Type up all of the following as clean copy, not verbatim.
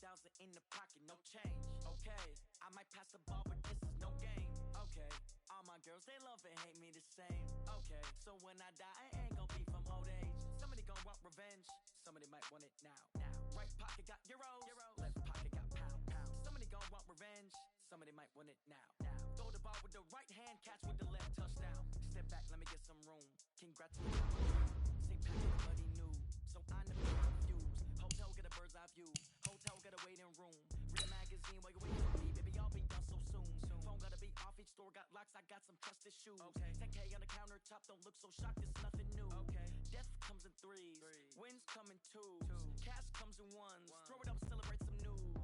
30,000 in the pocket, no change. Okay, I might pass the ball, but this is no game. Okay, all my girls, they love and hate me the same. Okay, so when I die, I ain't gon' be from old age. Somebody gon' want revenge, somebody might want it now. Right pocket got euros, left pocket got pound. Somebody gon' want revenge, somebody might want it now. Throw the ball with the right hand, catch with the left, touchdown. Step back, let me get some room. Congratulations, St. Patrick, buddy new, so I never get confused. Hotel get a bird's eye view, hotel get a waiting room. Read a magazine while you waiting for me, baby, I'll be done so soon. Phone gotta be off, each store got locks, I got some trusted shoes. 10K on the countertop, don't look so shocked, it's nothing new. Death comes in threes, wins come in twos, cash comes in ones. Throw it up, celebrate some news.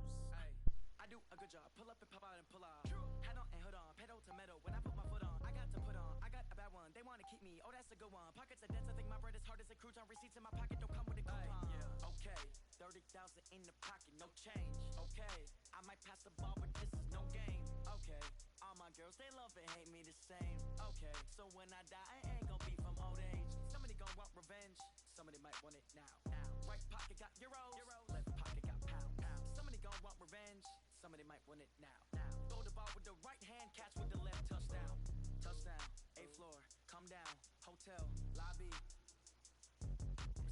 I do a good job, pull up and pop out and pull out. Hat on and hood on, pedal to metal. When I put my foot on, I got to put on. I got a bad one, they wanna keep me. Oh, that's a good one. Pockets are dense, I think my bread is hard as a crouton. Receipts in my pocket don't come with a coupon. Okay, 30,000 in the pocket, no change. Okay, I might pass the ball, but this is no game. Okay, all my girls, they love and hate me the same. Okay, so when I die, I ain't gon' be from old age. Somebody gon' want revenge, somebody might want it now. Right pocket got euros, left pocket got pound. Somebody gon' want revenge, somebody might want it now. Throw the ball with the right hand, catch with the left, touchdown. Touchdown, 8th floor, come down, hotel, lobby.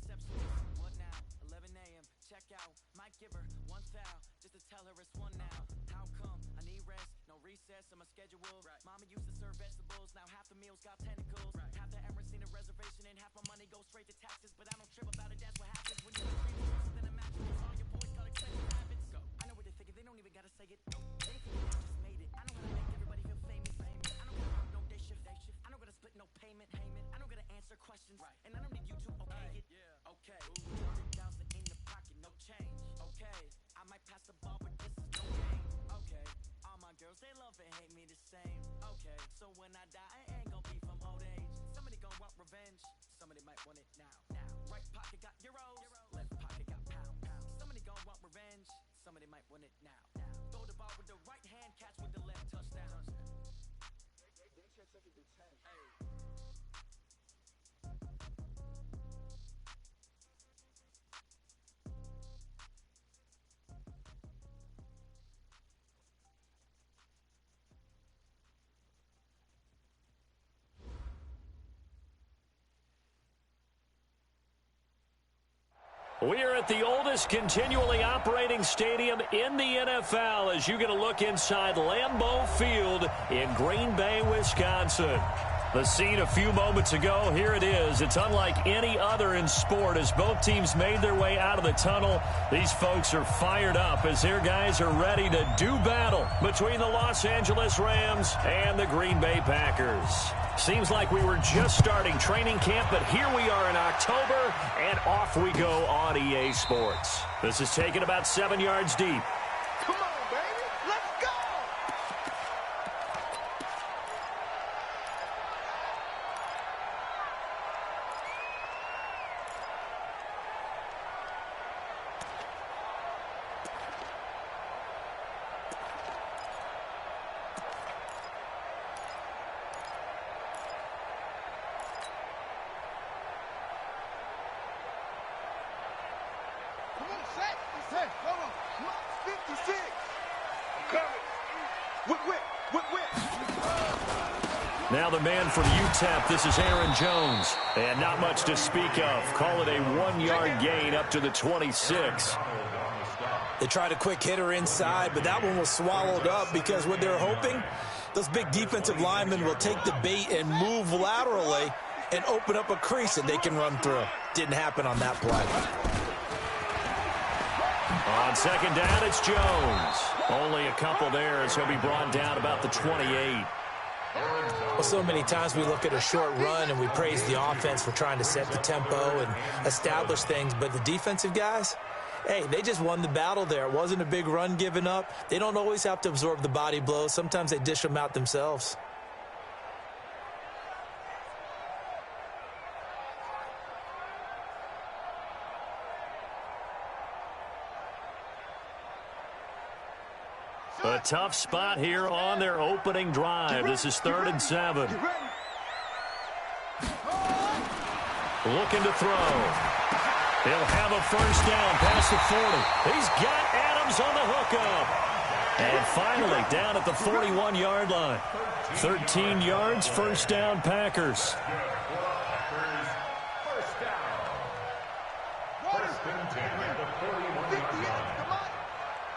Receptionist, what now? 11 a.m., check out. Might give her one foul, just to tell her it's one now. How come? I need rest, no recess in my schedule. Mama used to serve vegetables, now half the meals got tentacles. Half the Emirates need a reservation and half my money goes straight to taxes. But I don't trip about it, that's what happens when you're treated than imagine. All your boys got expensive habits. I know what they're thinking, they don't even gotta say it. They think they just made it. I know how to make everybody feel famous. I don't gotta work no day shift. I don't gotta split no payment. I don't gotta answer questions. And I don't need you to okay it. Okay, 30,000 in the pocket, no change. Okay, I might pass the ball, but this is no game. Okay, all my girls, they love and hate me the same. Okay, so when I die, I ain't gon' be from old age. Somebody gon' want revenge, somebody might want it now. Right pocket got euros, left pocket got pound. Somebody gon' want revenge, somebody might want it now. Throw the ball with the right hand, catch with the left, touchdown. They check second to 10. We are at the oldest continually operating stadium in the NFL as you get a look inside Lambeau Field in Green Bay, Wisconsin. The scene a few moments ago, here it is. It's unlike any other in sport as both teams made their way out of the tunnel. These folks are fired up as their guys are ready to do battle between the Los Angeles Rams and the Green Bay Packers. Seems like we were just starting training camp, but here we are in October, and off we go on EA Sports. This is taken about 7 yards deep. Come on, baby. Let's go! Now the man from UTEP, this is Aaron Jones. And not much to speak of. Call it a 1-yard gain up to the 26. They tried a quick hitter inside, but that one was swallowed up because what they're hoping, those big defensive linemen will take the bait and move laterally and open up a crease that they can run through. Didn't happen on that play. On second down, it's Jones. Only a couple there as he'll be brought down about the 28. Well, so many times we look at a short run and we praise the offense for trying to set the tempo and establish things, but the defensive guys, hey, they just won the battle there. It wasn't a big run given up. They don't always have to absorb the body blows. Sometimes they dish them out themselves. A tough spot here on their opening drive. This is 3rd and 7. Looking to throw. He'll have a first down past the 40. He's got Adam Fires on the hookup. And finally, down at the 41-yard line. 13 yards, first down, Packers.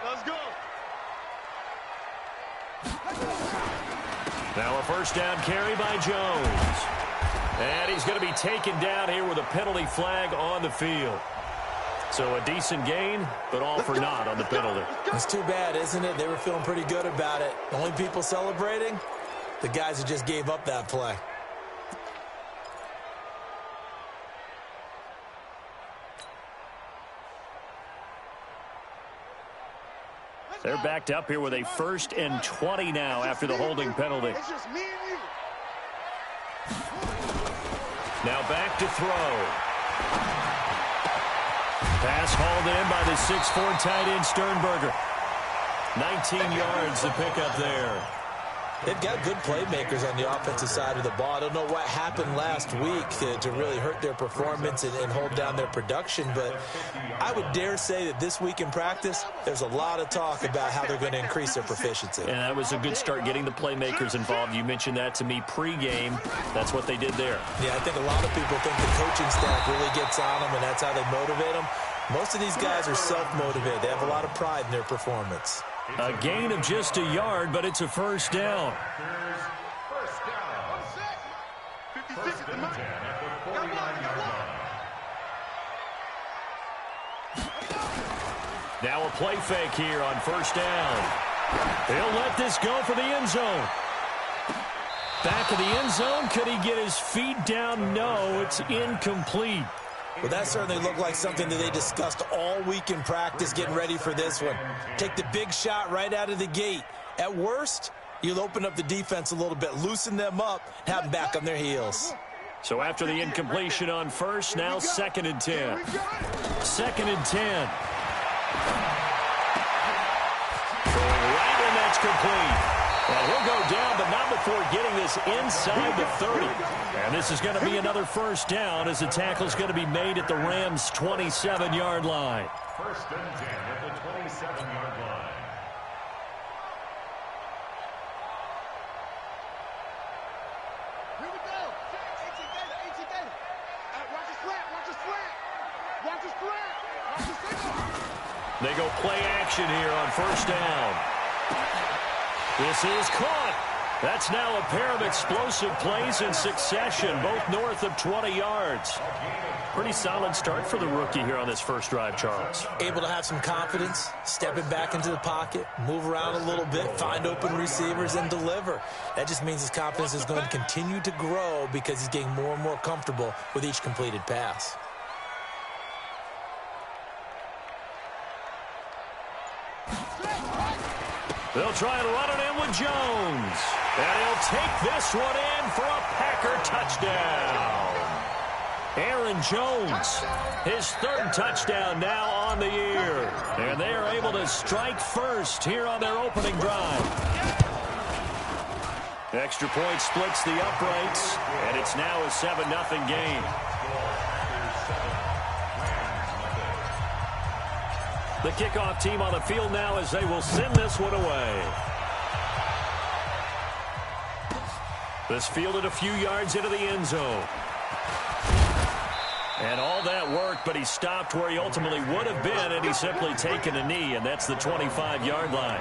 Let's go. Now a first down carry by Jones. And he's going to be taken down here with a penalty flag on the field. So a decent gain, but all for naught on the penalty. It's too bad, isn't it? They were feeling pretty good about it. The only people celebrating, the guys who just gave up that play. They're backed up here with a 1st and 20 now after the holding penalty. It's just me and you. Now back to throw. Pass hauled in by the 6'4" tight end Sternberger. 19 yards to pick up there. They've got good playmakers on the offensive side of the ball. I don't know what happened last week to really hurt their performance and hold down their production, but I would dare say that this week in practice, there's a lot of talk about how they're going to increase their proficiency. And that was a good start getting the playmakers involved. You mentioned that to me pregame. That's what they did there. Yeah, I think a lot of people think the coaching staff really gets on them, and that's how they motivate them. Most of these guys are self-motivated. They have a lot of pride in their performance. A gain of just a yard, but it's a first down. Now a play fake here on first down. He'll let this go for the end zone. Back of the end zone. Could he get his feet down? No, it's incomplete. Well, that certainly looked like something that they discussed all week in practice getting ready for this one. Take the big shot right out of the gate. At worst, you'll open up the defense a little bit, loosen them up, have them back on their heels. So after the incompletion on first, now 2nd and 10. 2nd and 10. Throwing right, and that's complete. And he'll go down, but not before getting this inside the 30. And this is going to be another first down as the tackle's going to be made at the Rams' 27-yard line. 1st and 10 at the 27-yard line. Here we go. Watch the slant. Watch the slant. Watch the slant. Watch the slant. They go play action here on first down. This is caught. That's now a pair of explosive plays in succession, both north of 20 yards. Pretty solid start for the rookie here on this first drive, Charles. Able to have some confidence, stepping back into the pocket, move around a little bit, find open receivers, and deliver. That just means his confidence is going to continue to grow because he's getting more and more comfortable with each completed pass. They'll try and run it in with Jones. And he'll take this one in for a Packer touchdown. Aaron Jones, his 3rd touchdown now on the year. And they are able to strike first here on their opening drive. Extra point splits the uprights, and it's now a 7-0 game. The kickoff team on the field now as they will send this one away. This fielded a few yards into the end zone. And all that worked, but he stopped where he ultimately would have been, and he's simply taken a knee, and that's the 25-yard line.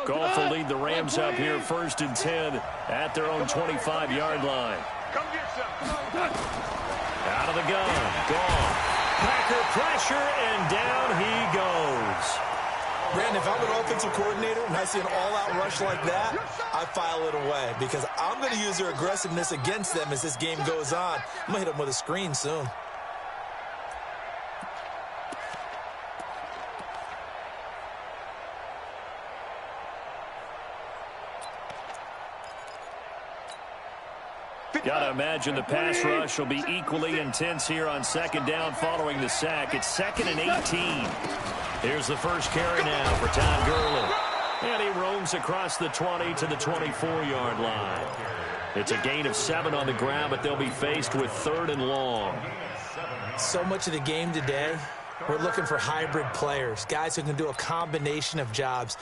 Goff will lead the Rams up here 1st and 10 at their own 25-yard line. Come get some. Out of the gun. Goff. Packer pressure, and down he goes. Brandon, if I'm an offensive coordinator and I see an all-out rush like that, I file it away because I'm going to use their aggressiveness against them as this game goes on. I'm going to hit them with a screen soon. Got I imagine the pass rush will be equally intense here on second down following the sack. It's 2nd and 18. Here's the first carry now for Todd Gurley. And he roams across the 20 to the 24-yard line. It's a gain of 7 on the ground, but they'll be faced with 3rd and long. So much of the game today, we're looking for hybrid players, guys who can do a combination of jobs.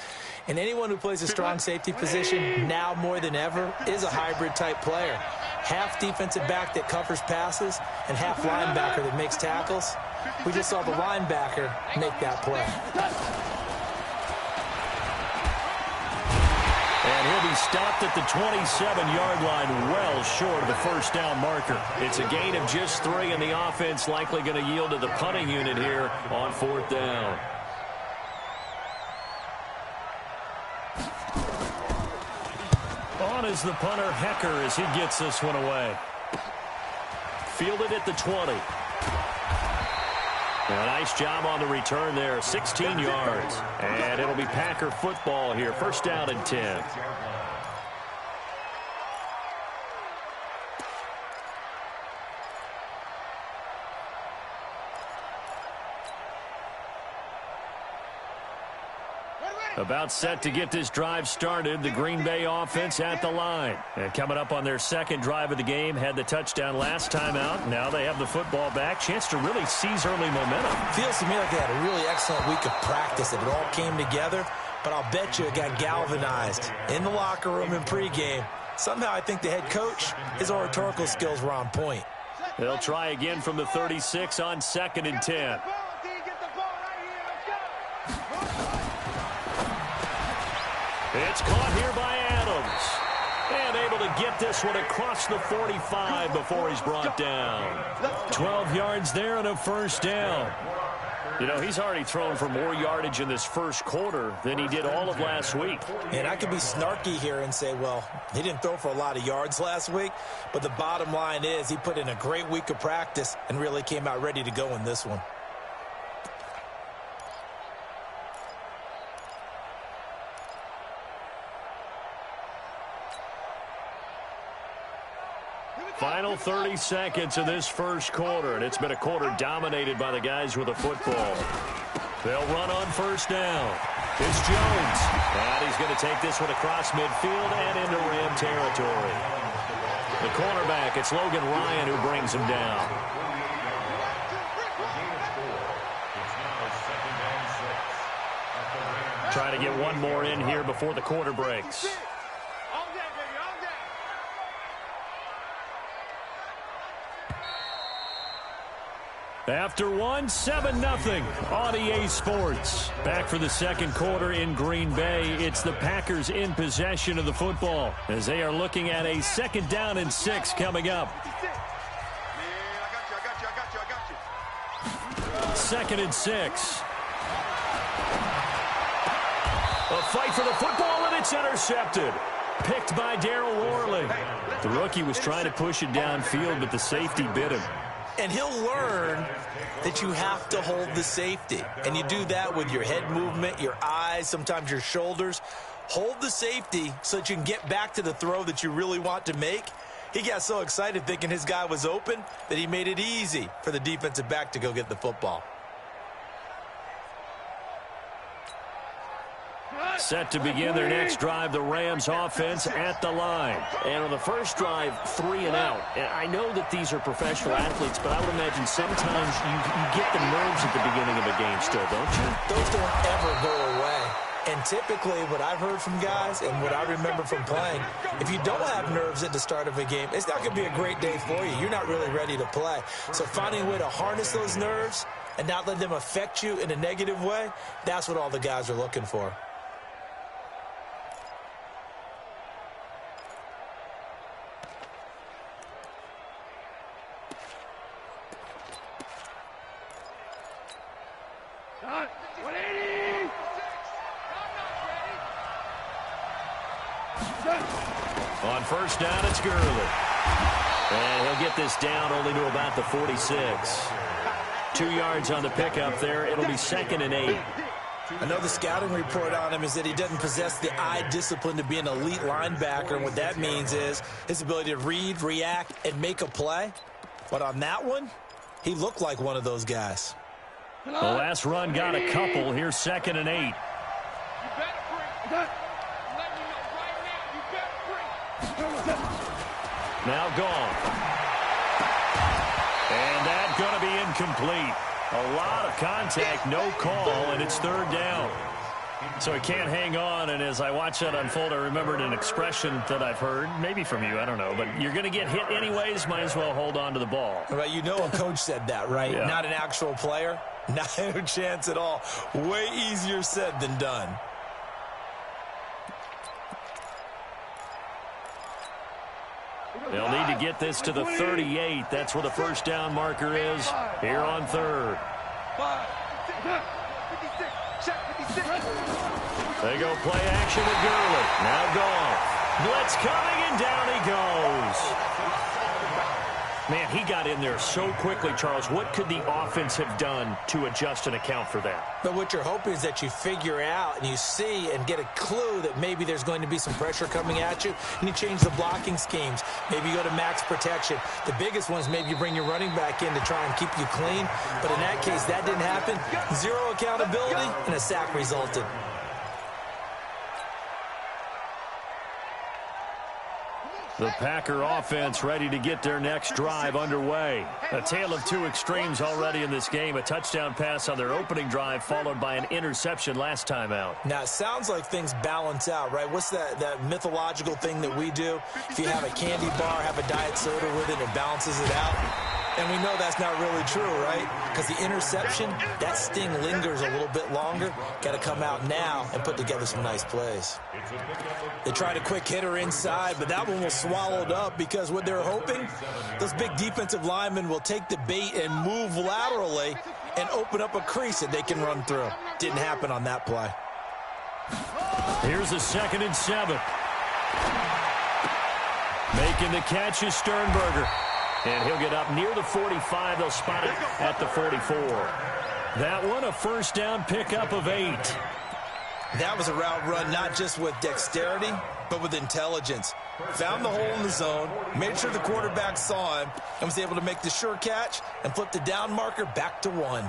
And anyone who plays a strong safety position, now more than ever, is a hybrid-type player. Half defensive back that covers passes and half linebacker that makes tackles. We just saw the linebacker make that play. And he'll be stopped at the 27-yard line, well short of the first down marker. It's a gain of just 3, and the offense likely going to yield to the punting unit here on 4th down. On is the punter, Hecker, as he gets this one away. Fielded at the 20. A nice job on the return there, 16 yards. And it'll be Packer football here, 1st down and 10. About set to get this drive started, the Green Bay offense at the line. And coming up on their 2nd drive of the game, had the touchdown last time out. Now they have the football back. Chance to really seize early momentum. Feels to me like they had a really excellent week of practice. It all came together, but I'll bet you it got galvanized in the locker room in pregame. Somehow I think the head coach, his oratorical skills were on point. They'll try again from the 36 on 2nd and 10. It's caught here by Adams. And able to get this one across the 45 before he's brought down. 12 yards there and a 1st down. You know, he's already thrown for more yardage in this first quarter than he did all of last week. And I could be snarky here and say, well, he didn't throw for a lot of yards last week, but the bottom line is he put in a great week of practice and really came out ready to go in this one. Final 30 seconds of this first quarter, and it's been a quarter dominated by the guys with the football. They'll run on 1st down. It's Jones. And he's going to take this one across midfield and into Ram territory. The cornerback, it's Logan Ryan who brings him down. Trying to get one more in here before the quarter breaks. After 7-0 on EA Sports. Back for the 2nd quarter in Green Bay. It's the Packers in possession of the football as they are looking at a 2nd down and 6 coming up. 2nd and 6. A fight for the football, and it's intercepted. Picked by Darryl Worley. The rookie was trying to push it downfield, but the safety bit him. And he'll learn that you have to hold the safety. And you do that with your head movement, your eyes, sometimes your shoulders. Hold the safety so that you can get back to the throw that you really want to make. He got so excited thinking his guy was open that he made it easy for the defensive back to go get the football. Set to begin their next drive, the Rams offense at the line. And on the first drive, 3 and out. And I know that these are professional athletes, but I would imagine sometimes you get the nerves at the beginning of a game still, don't you? Those don't ever go away. And typically what I've heard from guys and what I remember from playing, if you don't have nerves at the start of a game, it's not going to be a great day for you. You're not really ready to play. So finding a way to harness those nerves and not let them affect you in a negative way, that's what all the guys are looking for. On first down, it's Gurley. And he'll get this down only to about the 46. 2 yards on the pickup there. It'll be 2nd and 8. I know the scouting report on him is that he doesn't possess the eye discipline to be an elite linebacker, and what that means is his ability to read, react, and make a play. But on that one, he looked like one of those guys. The last run got a couple. Here's 2nd and 8. You better bring. I'm letting you know right now. You better bring. Now gone. And that's going to be incomplete. A lot of contact, no call, and it's 3rd down. So he can't hang on, and as I watch that unfold, I remembered an expression that I've heard, maybe from you, I don't know, but you're going to get hit anyways, might as well hold on to the ball. Right, you know a coach said that, right? Yeah. Not an actual player. Not a chance at all. Way easier said than done. They'll need to get this to the 38. That's where the 1st down marker is here on 3rd. They go play action with Gurley. Now gone. Blitz coming, and down he goes. Man, he got in there so quickly, Charles. What could the offense have done to adjust and account for that? But what you're hoping is that you figure out and you see and get a clue that maybe there's going to be some pressure coming at you, and you change the blocking schemes. Maybe you go to max protection. The biggest one is maybe you bring your running back in to try and keep you clean. But in that case, that didn't happen. 0 accountability, and a sack resulted. The Packer offense ready to get their next drive underway. A tale of two extremes already in this game. A touchdown pass on their opening drive followed by an interception last time out. Now, it sounds like things balance out, right? What's that mythological thing that we do? If you have a candy bar, have a diet soda with it, it balances it out. And we know that's not really true, right? Because the interception, that sting lingers a little bit longer. Got to come out now and put together some nice plays. They tried a quick hitter inside, but that one was swallowed up because what they're hoping, those big defensive linemen will take the bait and move laterally and open up a crease that they can run through. Didn't happen on that play. Here's a 2nd and 7. Making the catch is Sternberger. And he'll get up near the 45. They'll spot it at the 44. That one, a 1st down pickup of 8. That was a route run not just with dexterity, but with intelligence. Found the hole in the zone, made sure the quarterback saw him, and was able to make the sure catch and flip the down marker back to 1. Ready?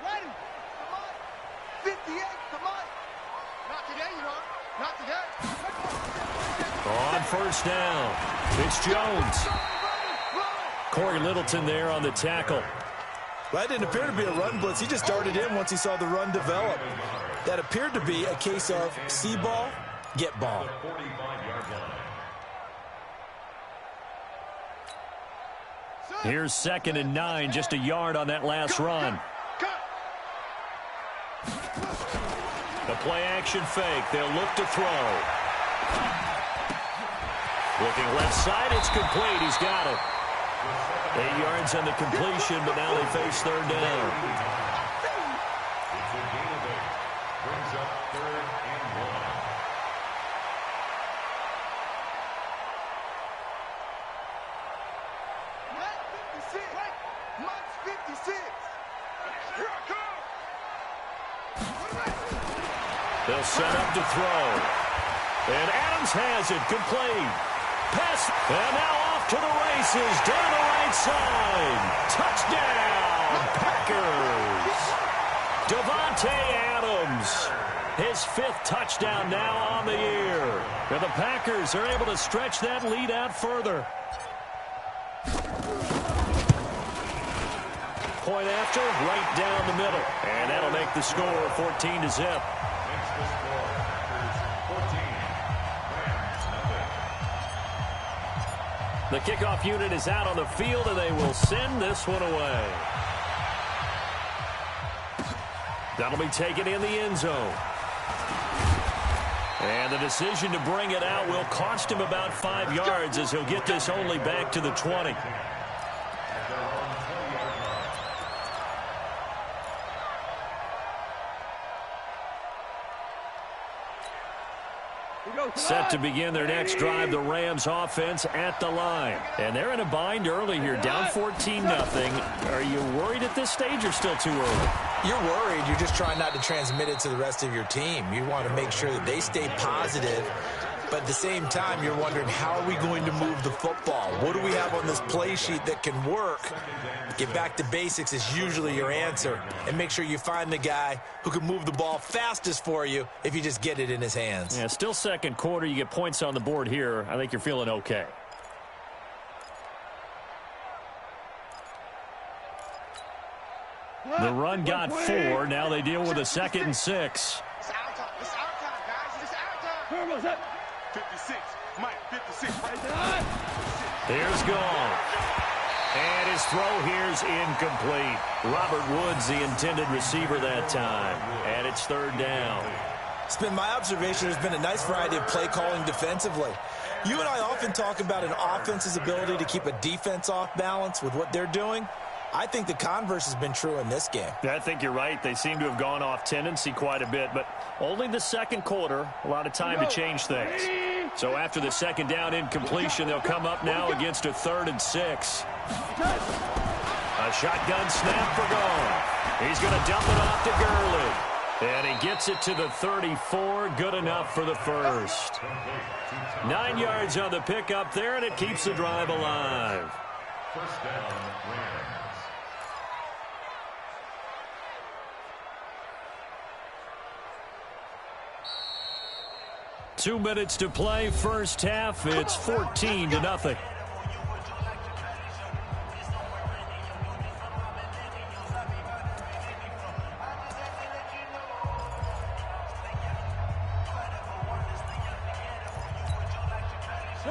Come on. 58, come on. Not today, you know. Not today. On 1st down, it's Jones. Corey Littleton there on the tackle. Well, that didn't appear to be a run blitz. He just darted in once he saw the run develop. That appeared to be a case of see ball, get ball. Here's 2nd and 9, just a yard on that last run. The play action fake. They'll look to throw. Looking left side, it's complete. He's got it. 8 yards on the completion, but now they face 3rd down. Brings up 3rd and 1. They'll set up to throw. And Adams has it, complete. Pass, and now off to the races, down the right side. Touchdown, Packers. Davante Adams, his 5th touchdown now on the year. And the Packers are able to stretch that lead out further. Point after, right down the middle. And that'll make the score 14-0. The kickoff unit is out on the field, and they will send this one away. That'll be taken in the end zone. And the decision to bring it out will cost him about 5 yards as he'll get this only back to the 20. Here we go. Set to begin their next drive, the Rams offense at the line. And they're in a bind early here, down 14-0. Are you worried at this stage or still too early? You're worried. You're just trying not to transmit it to the rest of your team. You want to make sure that they stay positive. But at the same time, you're wondering, how are we going to move the football? What do we have on this play sheet that can work? Get back to basics is usually your answer. And make sure you find the guy who can move the ball fastest for you if you just get it in his hands. Yeah, still second quarter. You get points on the board here. I think you're feeling okay. The run got 4. Now they deal with a 2nd and 6. It's our time. It's our time, guys. It's our time. 56. Mike, 56. Here's Gone. And his throw here's incomplete. Robert Woods, the intended receiver that time. And it's 3rd down. It's been my observation there's been a nice variety of play calling defensively. You and I often talk about an offense's ability to keep a defense off balance with what they're doing. I think the converse has been true in this game. I think you're right. They seem to have gone off tendency quite a bit, but only the second quarter, a lot of time to change things. So after the 2nd down incompletion, they'll come up now against a 3rd and 6. A shotgun snap for Gone. He's going to dump it off to Gurley. And he gets it to the 34. Good enough for the first. 9 yards on the pickup there, and it keeps the drive alive. First down, Rams. 2 minutes to play, first half. It's 14-0.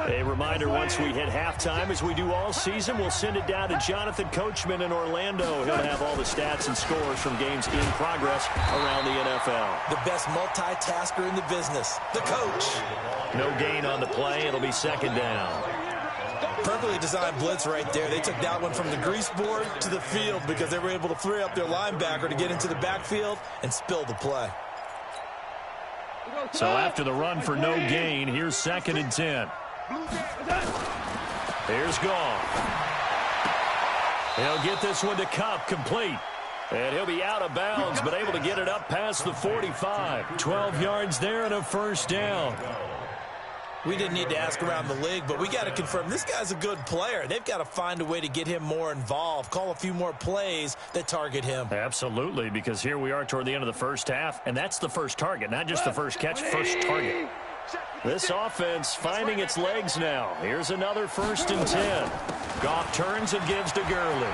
A reminder, once we hit halftime, as we do all season, we'll send it down to Jonathan Coachman in Orlando. He'll have all the stats and scores from games in progress around the NFL. The best multitasker in the business, the coach. No gain on the play. It'll be 2nd down. Perfectly designed blitz right there. They took that one from the grease board to the field because they were able to free up their linebacker to get into the backfield and spill the play. So after the run for no gain, here's 2nd and 10. Here's Gone. He'll get this one to Cup, complete. And he'll be out of bounds, but able to get it up past the 45. 12 yards there and a 1st down. We didn't need to ask around the league, but we got to confirm this guy's a good player. They've got to find a way to get him more involved, call a few more plays that target him. Absolutely, because here we are toward the end of the first half, and that's the first target, not just the first catch, first target. This offense finding its legs now. Here's another 1st and 10. Goff turns and gives to Gurley.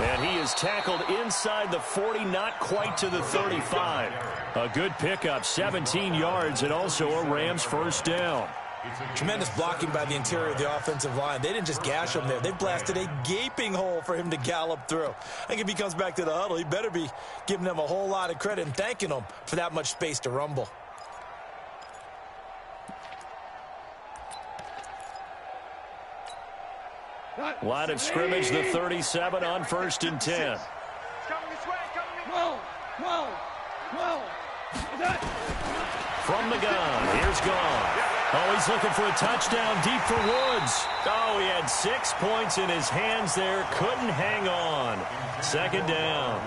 And he is tackled inside the 40, not quite to the 35. A good pickup, 17 yards, and also a Rams 1st down. Tremendous blocking by the interior of the offensive line. They didn't just gash him there. They blasted a gaping hole for him to gallop through. I think if he comes back to the huddle, he better be giving them a whole lot of credit and thanking them for that much space to rumble. Line of scrimmage, the 37 on 1st and 10. From the gun, here's Gone. Oh, he's looking for a touchdown deep for Woods. Oh, he had 6 points in his hands there. Couldn't hang on. 2nd down.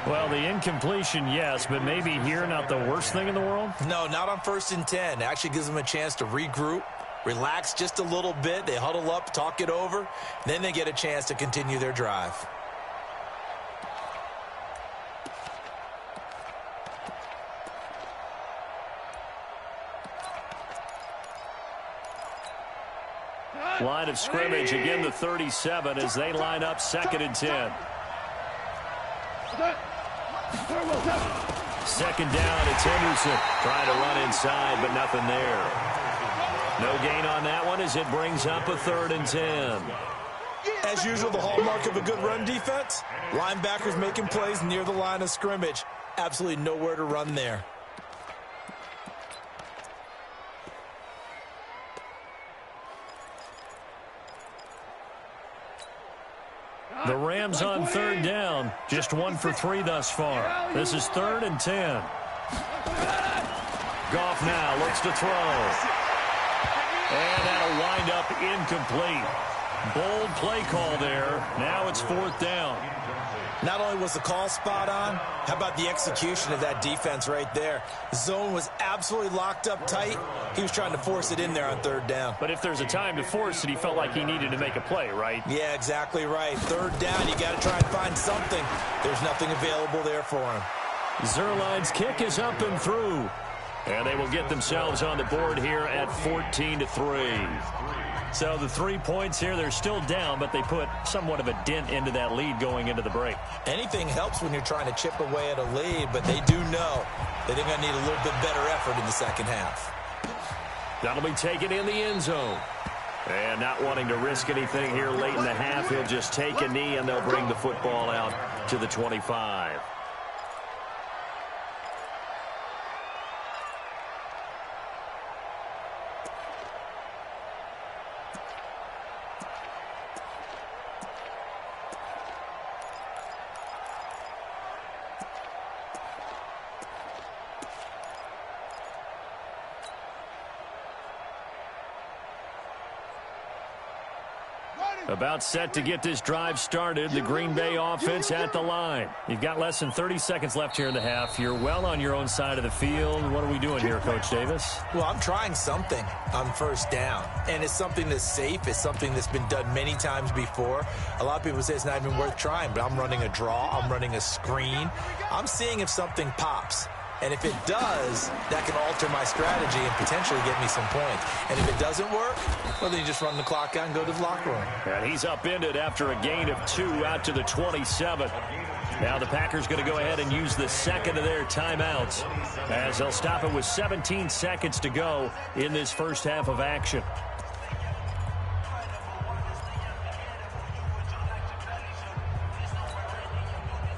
Well, the incompletion, yes, but maybe here not the worst thing in the world? No, not on 1st and 10. It actually gives them a chance to regroup, relax just a little bit. They huddle up, talk it over. Then they get a chance to continue their drive. Line of scrimmage, again the 37 as they line up 2nd and 10. 2nd down, it's Henderson. Trying to run inside, but nothing there. No gain on that one as it brings up a 3rd and 10. As usual, the hallmark of a good run defense, linebackers making plays near the line of scrimmage. Absolutely nowhere to run there. The Rams on 3rd down, just 1 for 3 thus far. This is 3rd and 10. Goff now looks to throw. And that'll wind up incomplete. Bold play call there. Now it's 4th down. Not only was the call spot on, how about the execution of that defense right there? Zone was absolutely locked up tight. He was trying to force it in there on 3rd down. But if there's a time to force it, he felt like he needed to make a play, right? Yeah, exactly right. 3rd down, you got to try and find something. There's nothing available there for him. Zuerlein's kick is up and through. And they will get themselves on the board here at 14-3. So the 3 points here, they're still down, but they put somewhat of a dent into that lead going into the break. Anything helps when you're trying to chip away at a lead, but they do know that they're going to need a little bit better effort in the second half. That'll be taken in the end zone. And not wanting to risk anything here late in the half, he'll just take a knee, and they'll bring the football out to the 25. About set to get this drive started. The Green Bay offense at the line. You've got less than 30 seconds left here in the half. You're well on your own side of the field. What are we doing here, Coach Davis? Well, I'm trying something on 1st down, and it's something that's safe. It's something that's been done many times before. A lot of people say it's not even worth trying, but I'm running a draw. I'm running a screen. I'm seeing if something pops. And if it does, that can alter my strategy and potentially get me some points. And if it doesn't work, well, then you just run the clock out and go to the locker room. And he's upended after a gain of 2 out to the 27. Now the Packers going to go ahead and use the second of their timeouts as they'll stop it with 17 seconds to go in this first half of action.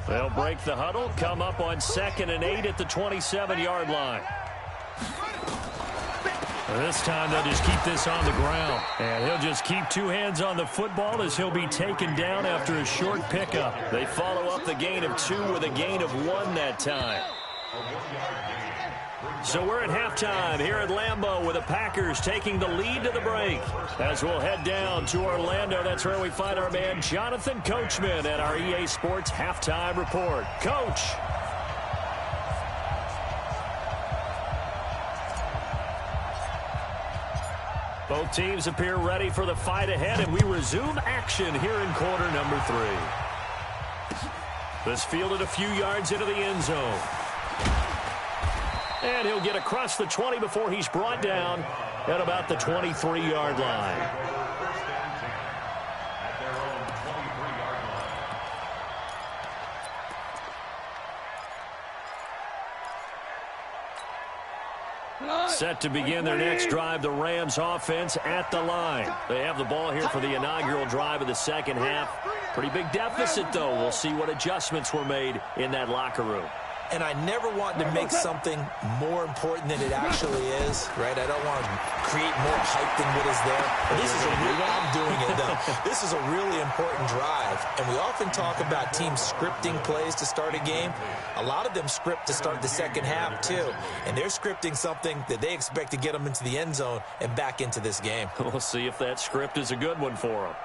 They'll break the huddle, come up on 2nd and 8 at the 27-yard line. This time they'll just keep this on the ground. And he'll just keep 2 hands on the football as he'll be taken down after a short pickup. They follow up the gain of 2 with a gain of 1 that time. So we're at halftime here at Lambeau with the Packers taking the lead to the break. As we'll head down to Orlando, that's where we find our man Jonathan Coachman at our EA Sports Halftime Report. Coach. Both teams appear ready for the fight ahead, and we resume action here in quarter number 3. This fielded a few yards into the end zone. And he'll get across the 20 before he's brought down at about the 23-yard line. Set to begin their next drive, the Rams offense at the line. They have the ball here for the inaugural drive of the second half. Pretty big deficit, though. We'll see what adjustments were made in that locker room. And I never want to make something more important than it actually is, right? I don't want to create more hype than what is there. But this is I'm doing it, though. This is a really important drive. And we often talk about teams scripting plays to start a game. A lot of them script to start the second half, too. And they're scripting something that they expect to get them into the end zone and back into this game. We'll see if that script is a good one for them.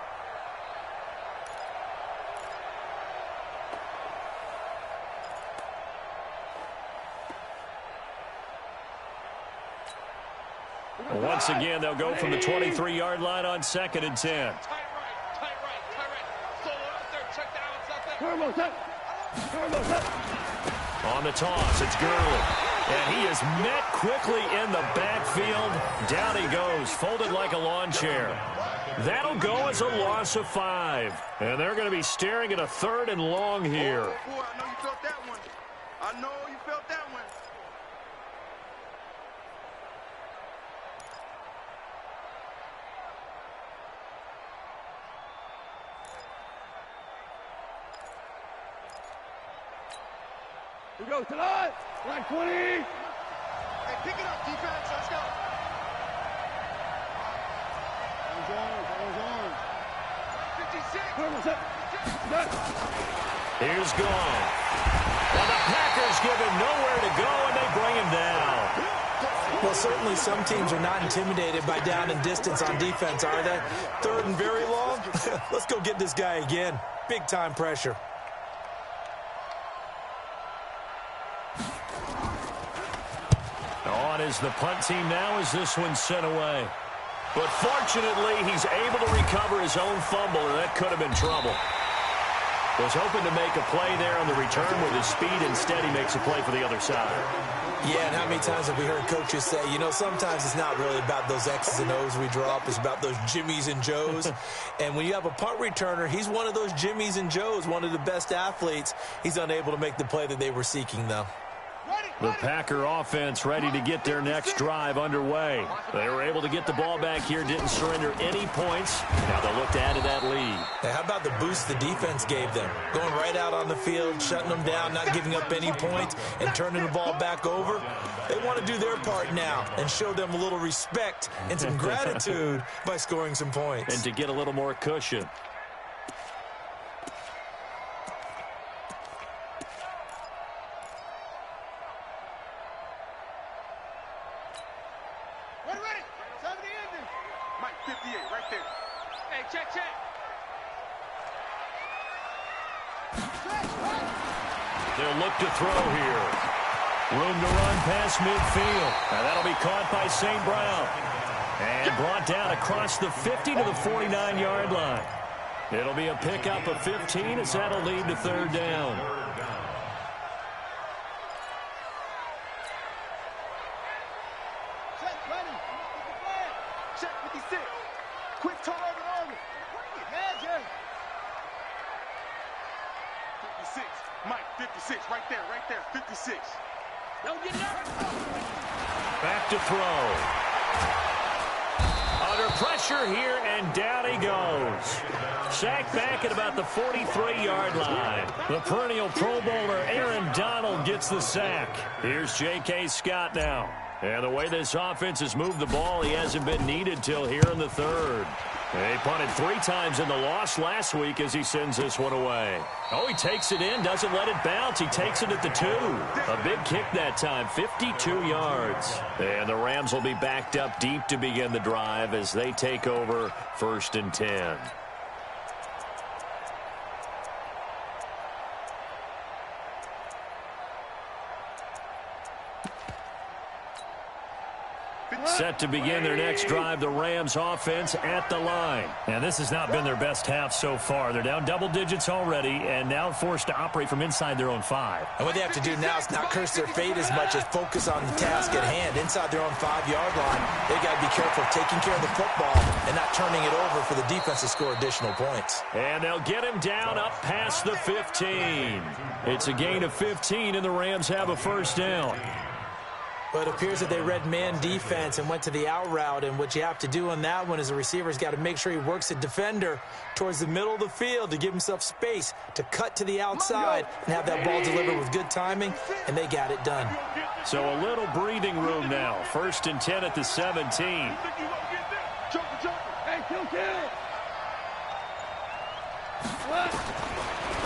Once again, they'll go from the 23-yard line on 2nd and 10. Tight right. Solo out there, check the outside. On the toss, it's Gurley. And he is met quickly in the backfield. Down he goes, folded like a lawn chair. That'll go as a loss of 5. And they're going to be staring at a 3rd and long here. Oh, boy, I know you felt that one. I know you felt that one. We go to the black 20. Hey, pick it up, defense. Let's go. Goes on. 56. Here's gone. And the Packers give him nowhere to go, and they bring him down. Well, certainly some teams are not intimidated by down and distance on defense, are they? Third and very long? Let's go get this guy again. Big-time pressure. On is the punt team now as this one's sent away. But fortunately, he's able to recover his own fumble, and that could have been trouble. Was hoping to make a play there on the return with his speed. Instead, he makes a play for the other side. Yeah, and how many times have we heard coaches say, you know, sometimes it's not really about those X's and O's we draw up. It's about those Jimmies and Joes. And when you have a punt returner, he's one of those Jimmies and Joes, one of the best athletes. He's unable to make the play that they were seeking, though. The Packer offense ready to get their next drive underway. They were able to get the ball back here, didn't surrender any points. Now they'll look to add to that lead. Hey, how about the boost the defense gave them? Going right out on the field, shutting them down, not giving up any points, and turning the ball back over. They want to do their part now and show them a little respect and some gratitude by scoring some points. And to get a little more cushion. They'll look to throw here. Room to run past midfield. And that'll be caught by St. Brown. And brought down across the 50 to the 49-yard line. It'll be a pickup of 15 as that'll lead to third down. Check 56. Quick turnover on it. 56. Mike, 56. Right there. 56. Don't get nervous. Back to throw. Under pressure here, and down he goes. Sacked back at about the 43-yard line. The perennial Pro Bowler Aaron Donald gets the sack. Here's J.K. Scott now. And the way this offense has moved the ball, he hasn't been needed till here in the third. They punted 3 times in the loss last week as he sends this one away. Oh, he takes it in, doesn't let it bounce. He takes it at the 2. A big kick that time, 52 yards. And the Rams will be backed up deep to begin the drive as they take over 1st and 10. Set to begin their next drive, the Rams offense at the line. And this has not been their best half so far. They're down double digits already and now forced to operate from inside their own 5. And what they have to do now is not curse their fate as much as focus on the task at hand. Inside their own 5-yard line, they got to be careful of taking care of the football and not turning it over for the defense to score additional points. And they'll get him down up past the 15. It's a gain of 15, and the Rams have a first down. But it appears that they read man defense and went to the out route, and what you have to do on that one is the receiver's got to make sure he works the defender towards the middle of the field to give himself space to cut to the outside and have that ball delivered with good timing, and they got it done. So a little breathing room now. 1st and 10 at the 17.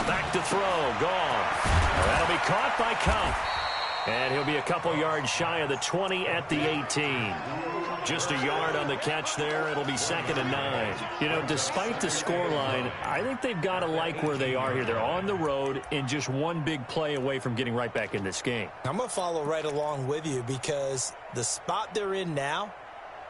Back to throw, gone. That'll be caught by Cup. And he'll be a couple yards shy of the 20 at the 18. Just a yard on the catch there. It'll be 2nd and 9. You know, despite the scoreline, I think they've got to like where they are here. They're on the road and just one big play away from getting right back in this game. I'm going to follow right along with you because the spot they're in now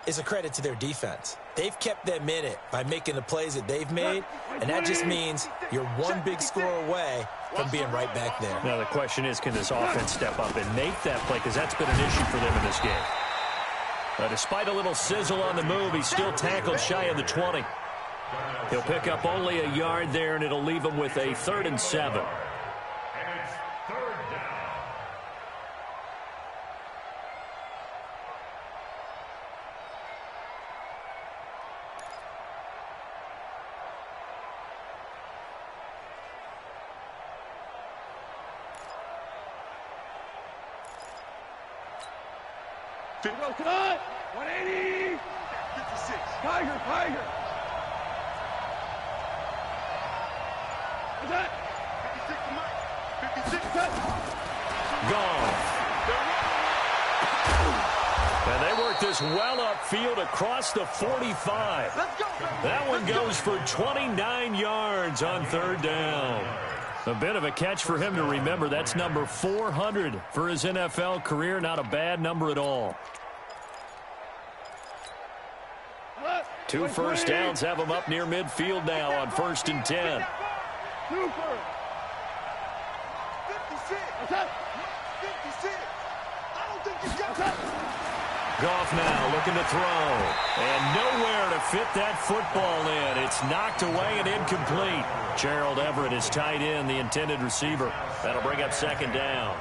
is a credit to their defense. They've kept them in it by making the plays that they've made, and that just means you're one big score away from being right back there. Now the question is, can this offense step up and make that play? Because that's been an issue for them in this game. Despite a little sizzle on the move, he's still tackled shy of the 20. He'll pick up only a yard there, and it'll leave him with a 3rd and 7. Cut! 180! 56. Tiger! What's that? 56 to Mike. 56 cut! Gone. And this well upfield across the 45. That one goes for 29 yards on third down. A bit of a catch for him to remember. That's number 400 for his NFL career. Not a bad number at all. 2 first downs have him up near midfield now on 1st and 10. Super. 56. I don't think you got that. Goff now looking to throw. And nowhere to fit that football in. It's knocked away and incomplete. Gerald Everett is tight end, the intended receiver. That'll bring up 2nd down.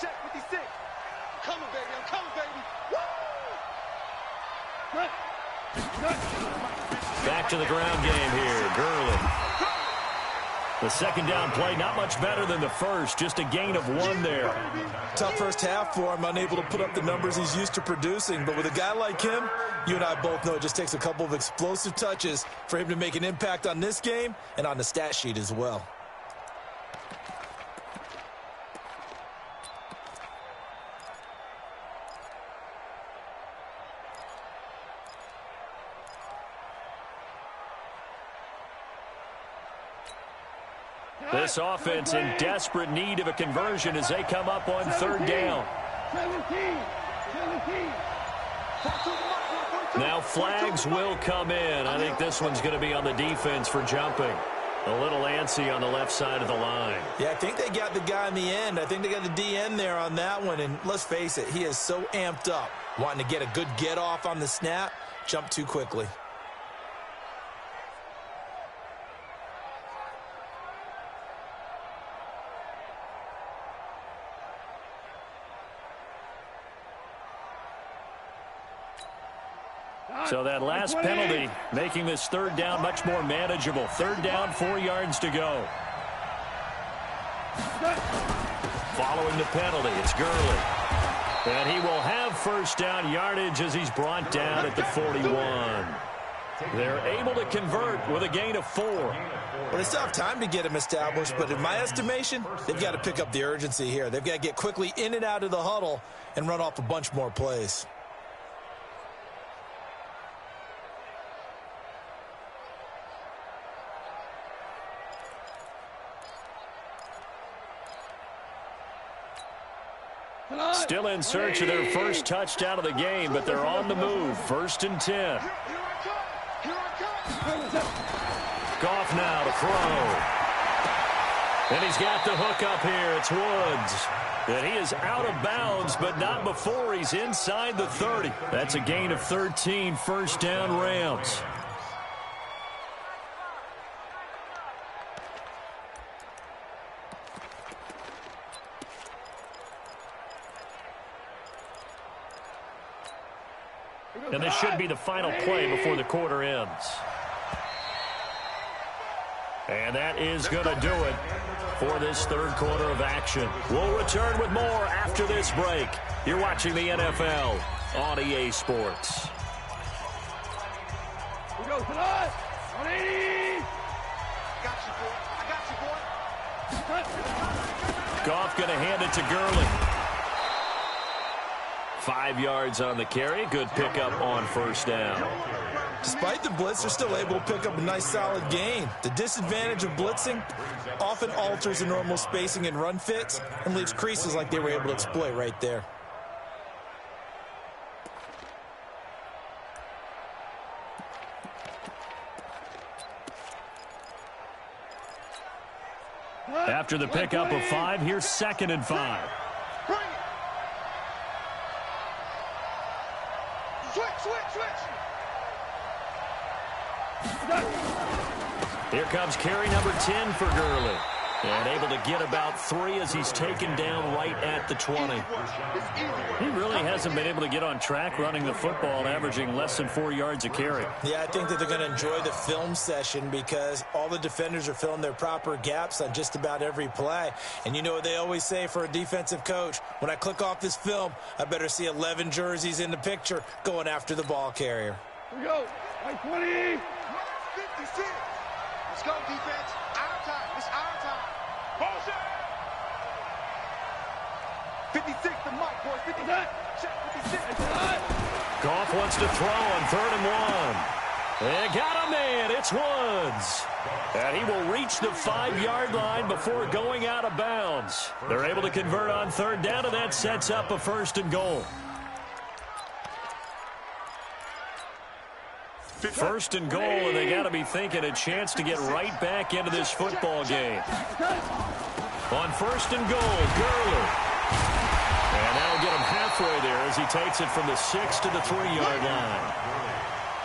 Check 56. Coming, baby. I'm coming, baby. Woo! Back to the ground game here. Gurley. The 2nd down play, not much better than the first. Just a gain of 1 there. Tough first half for him, unable to put up the numbers he's used to producing. But with a guy like him, you and I both know it just takes a couple of explosive touches for him to make an impact on this game and on the stat sheet as well. This offense in desperate need of a conversion as they come up on 3rd down. 17. Now flags will come in. I think this one's going to be on the defense for jumping. A little antsy on the left side of the line. Yeah, I think they got the guy in the end. I think they got the DN there on that one. And let's face it, he is so amped up, wanting to get a good get off on the snap, jump too quickly. So that last penalty making this 3rd down much more manageable. 3rd down, 4 yards to go. Following the penalty, it's Gurley. And he will have 1st down yardage as he's brought down at the 41. They're able to convert with a gain of 4. Well, they still have time to get him established, but in my estimation, they've got to pick up the urgency here. They've got to get quickly in and out of the huddle and run off a bunch more plays. Still in search of their first touchdown of the game, but they're on the move. 1st and 10. Goff now to throw. And he's got the hook up here. It's Woods. And he is out of bounds, but not before he's inside the 30. That's a gain of 13, 1st down Rams. And this should be the final play before the quarter ends. And that is going to do it for this 3rd quarter of action. We'll return with more after this break. You're watching the NFL on EA Sports. We go tonight. 180. Got you, boy. I got you, boy. Goff going to hand it to Gurley. 5 yards on the carry. Good pickup on 1st down. Despite the blitz, they're still able to pick up a nice, solid gain. The disadvantage of blitzing often alters the normal spacing and run fits and leaves creases like they were able to exploit right there. After the pickup of 5, here's 2nd and 5. Here comes carry number 10 for Gurley. And able to get about 3 as he's taken down right at the 20. He really hasn't been able to get on track running the football and averaging less than 4 yards a carry. Yeah, I think that they're going to enjoy the film session because all the defenders are filling their proper gaps on just about every play. And you know what they always say for a defensive coach? When I click off this film, I better see 11 jerseys in the picture going after the ball carrier. Here we go. Right 20. 56. Let's go, defense. Our time. It's our time. Bullshit. 56 to Mike, boy. 56. Check 56. Goff wants to throw on 3rd and 1. They got a man. It's Woods. And he will reach the 5-yard line before going out of bounds. They're able to convert on 3rd down, and that sets up a 1st and goal. 1st and goal, and they got to be thinking a chance to get right back into this football game. On 1st and goal, Gurley. And that'll get him halfway there as he takes it from the 6 to the 3-yard line.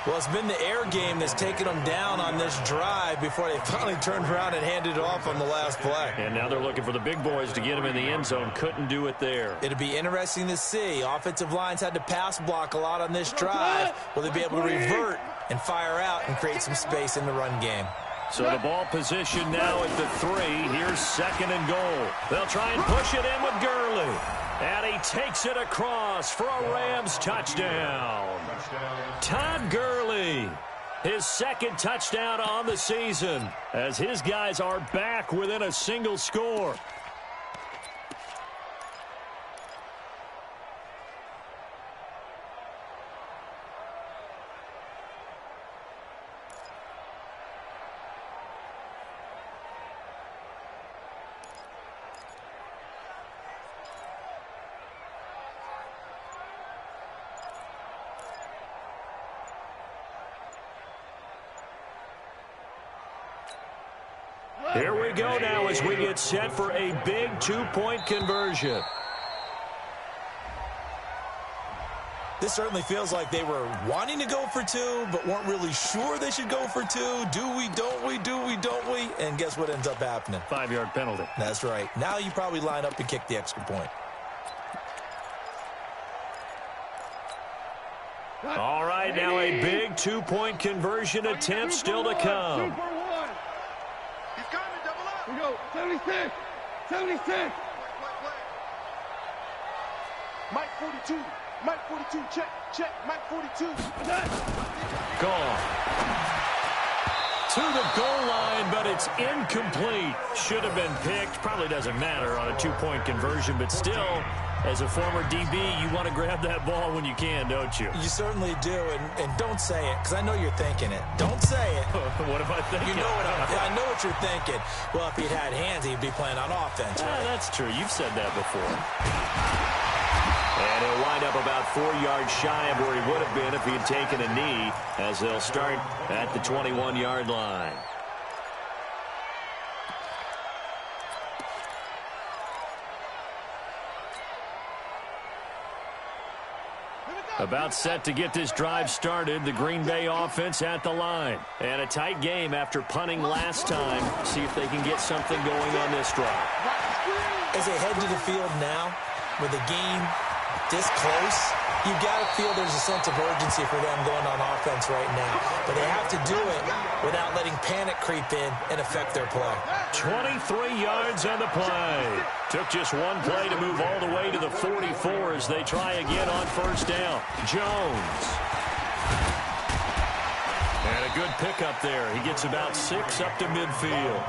Well, it's been the air game that's taken them down on this drive before they finally turned around and handed it off on the last play. And now they're looking for the big boys to get him in the end zone. Couldn't do it there. It'll be interesting to see. Offensive lines had to pass block a lot on this drive. Will they be able to revert and fire out and create some space in the run game? So the ball position now at the 3. Here's 2nd and goal. They'll try and push it in with Gurley. And he takes it across for a Rams touchdown. Todd Gurley, his 2nd touchdown on the season, as his guys are back within a single score. Here we go now as we get set for a big 2-point conversion. This certainly feels like they were wanting to go for 2, but weren't really sure they should go for 2. Do we, don't we, do we, don't we? And guess what ends up happening? 5-yard penalty. That's right. Now you probably line up and kick the extra point. All right, now a big 2-point conversion attempt still to come. He's coming. Double up. Here we go. 76. 76. Mike 42. Mike 42. Check. Check. Mike 42. Gone. To the goal line, but it's incomplete. Should have been picked. Probably doesn't matter on a 2-point conversion, but still, as a former DB, you want to grab that ball when you can, don't you? You certainly do, and don't say it, because I know you're thinking it. Don't say it. What am I thinking? You know what I know what you're thinking. Well, if he'd had hands, he'd be playing on offense. Right? That's true. You've said that before. And he'll wind up about 4 yards shy of where he would have been if he had taken a knee, as they'll start at the 21-yard line. About set to get this drive started, the Green Bay offense at the line. And a tight game after punting last time. See if they can get something going on this drive. As they head to the field now, with the game this close, you've got to feel there's a sense of urgency for them going on offense right now. But they have to do it without letting panic creep in and affect their play. 23 yards on the play. Took just one play to move all the way to the 44 as they try again on 1st down. Jones. And a good pickup there. He gets about 6 up to midfield.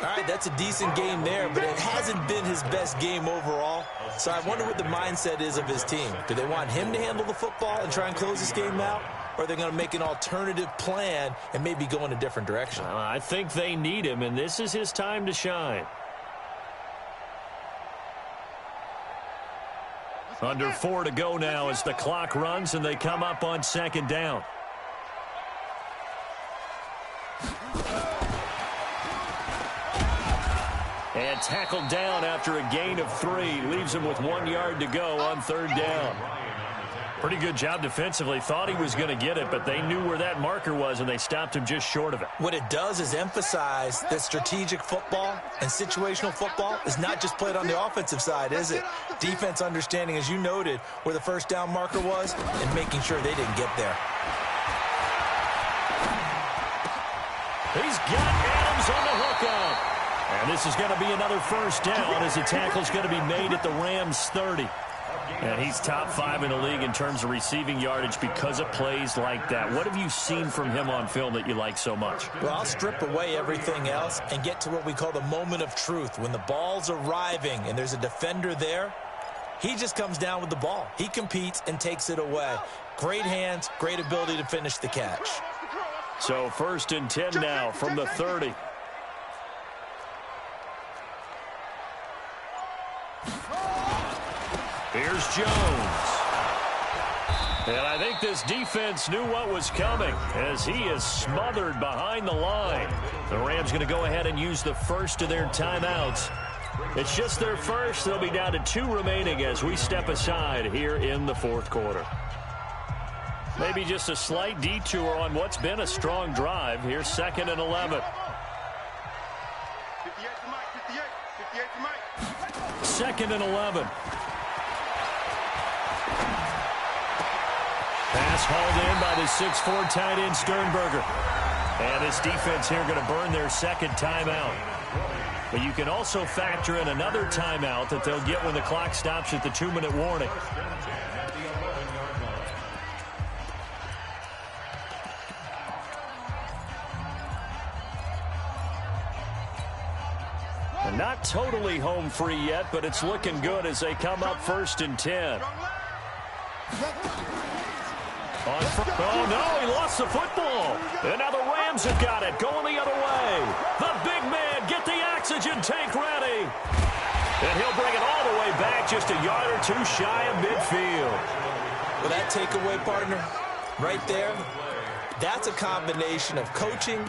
All right, that's a decent game there, but it hasn't been his best game overall. So I wonder what the mindset is of his team. Do they want him to handle the football and try and close this game out? Or are they going to make an alternative plan and maybe go in a different direction? I think they need him, and this is his time to shine. Under 4 to go now as the clock runs and they come up on 2nd down. And tackled down after a gain of 3. Leaves him with 1 yard to go on 3rd down. Pretty good job defensively. Thought he was going to get it, but they knew where that marker was, and they stopped him just short of it. What it does is emphasize that strategic football and situational football is not just played on the offensive side, is it? Defense understanding, as you noted, where the first down marker was and making sure they didn't get there. He's got Adams on the hookup. And this is going to be another first down as the tackle's going to be made at the Rams' 30. And he's top 5 in the league in terms of receiving yardage because of plays like that. What have you seen from him on film that you like so much? Well, I'll strip away everything else and get to what we call the moment of truth. When the ball's arriving and there's a defender there, he just comes down with the ball. He competes and takes it away. Great hands, great ability to finish the catch. So 1st and 10 now from the 30. Here's Jones. And I think this defense knew what was coming as he is smothered behind the line. The Rams going to go ahead and use the first of their timeouts. It's just their first. They'll be down to 2 remaining as we step aside here in the 4th quarter. Maybe just a slight detour on what's been a strong drive. Here's 2nd and 11. 2nd and 11. Pass hauled in by the 6'4" tight end Sternberger. And this defense here going to burn their 2nd timeout. But you can also factor in another timeout that they'll get when the clock stops at the 2-minute warning. And not totally home free yet, but it's looking good as they come up 1st and 10. Oh, no, he lost the football. And now the Rams have got it, going the other way. The big man, get the oxygen tank ready. And he'll bring it all the way back, just a yard or 2 shy of midfield. Well, that takeaway, partner, right there, that's a combination of coaching,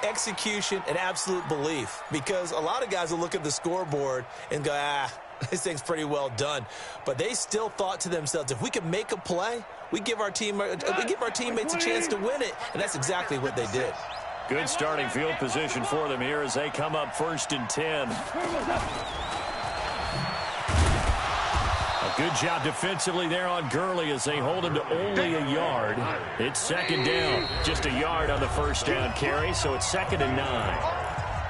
execution, and absolute belief. Because a lot of guys will look at the scoreboard and go, this thing's pretty well done. But they still thought to themselves, if we can make a play, we give our teammates a chance to win it. And that's exactly what they did. Good starting field position for them here as they come up 1st and 10. A good job defensively there on Gurley as they hold him to only a yard. It's 2nd down. Just a yard on the 1st down carry, so it's 2nd and 9.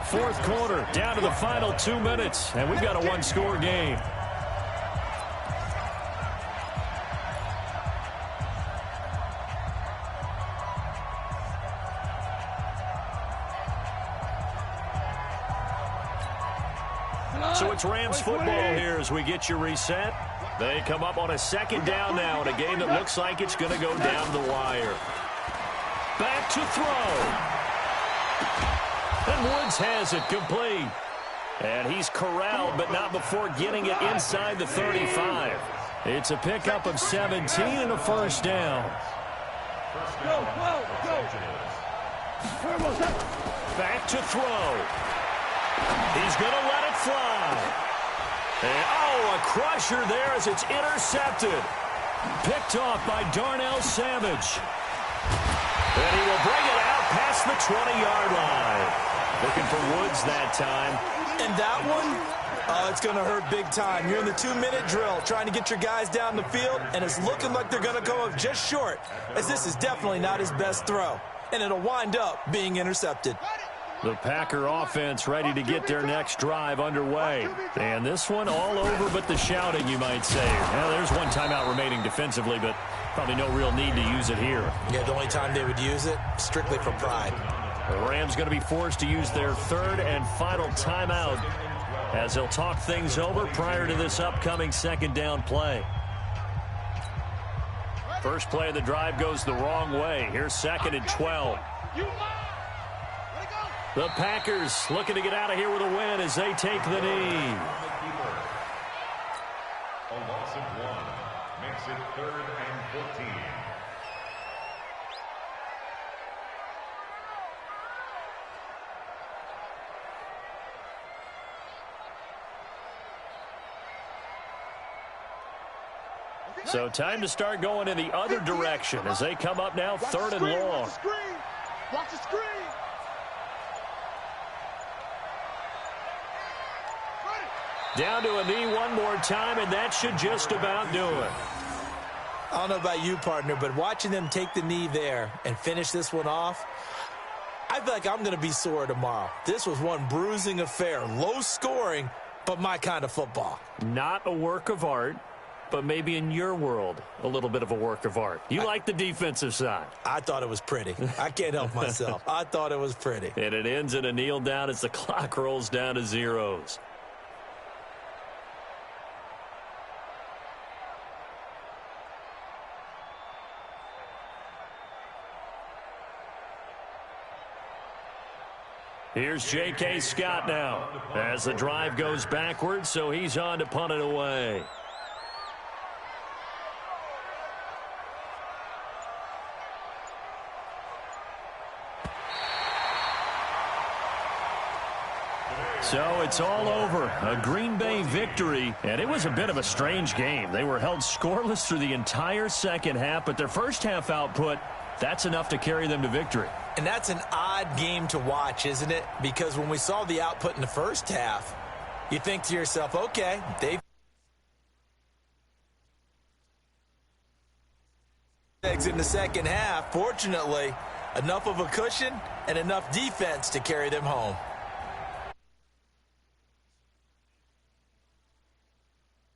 4th quarter, down to the final 2 minutes, and we've got a 1-score game. So it's Rams football here as we get you reset. They come up on a 2nd down now in a game that looks like it's going to go down the wire. Back to throw. And Woods has it complete. And he's corralled, but not before getting it inside the 35. It's a pickup of 17 and a 1st down. Back to throw. He's going to let it fly. And, a crusher there as it's intercepted. Picked off by Darnell Savage. And he will bring it out past the 20-yard line. Looking for Woods that time. And that one, it's going to hurt big time. You're in the 2-minute drill trying to get your guys down the field, and it's looking like they're going to go up just short, as this is definitely not his best throw. And it'll wind up being intercepted. The Packer offense ready to get their next drive underway. And this one all over but the shouting, you might say. Well, there's one timeout remaining defensively, but probably no real need to use it here. Yeah, the only time they would use it, strictly for pride. The Rams going to be forced to use their 3rd and final timeout as they'll talk things over prior to this upcoming 2nd down play. First play of the drive goes the wrong way. Here's 2nd and 12. The Packers looking to get out of here with a win as they take the knee. A loss of 1 makes it 3rd and 14. So time to start going in the other direction as they come up now 3rd and long. Watch the screen. Watch the screen. Down to a knee one more time, and that should just about do it. I don't know about you, partner, but watching them take the knee there and finish this one off, I feel like I'm going to be sore tomorrow. This was one bruising affair. Low scoring, but my kind of football. Not a work of art, but maybe in your world, a little bit of a work of art. You like the defensive side. I thought it was pretty. I can't help myself. I thought it was pretty. And it ends in a kneel down as the clock rolls down to zeros. Here's J.K. Scott now as the drive goes backwards, so he's on to punt it away. So it's all over. A Green Bay victory, and it was a bit of a strange game. They were held scoreless through the entire second half, but their first half output, that's enough to carry them to victory. And that's an odd game to watch, isn't it? Because when we saw the output in the first half, you think to yourself, okay, they've in the second half. Fortunately, enough of a cushion and enough defense to carry them home.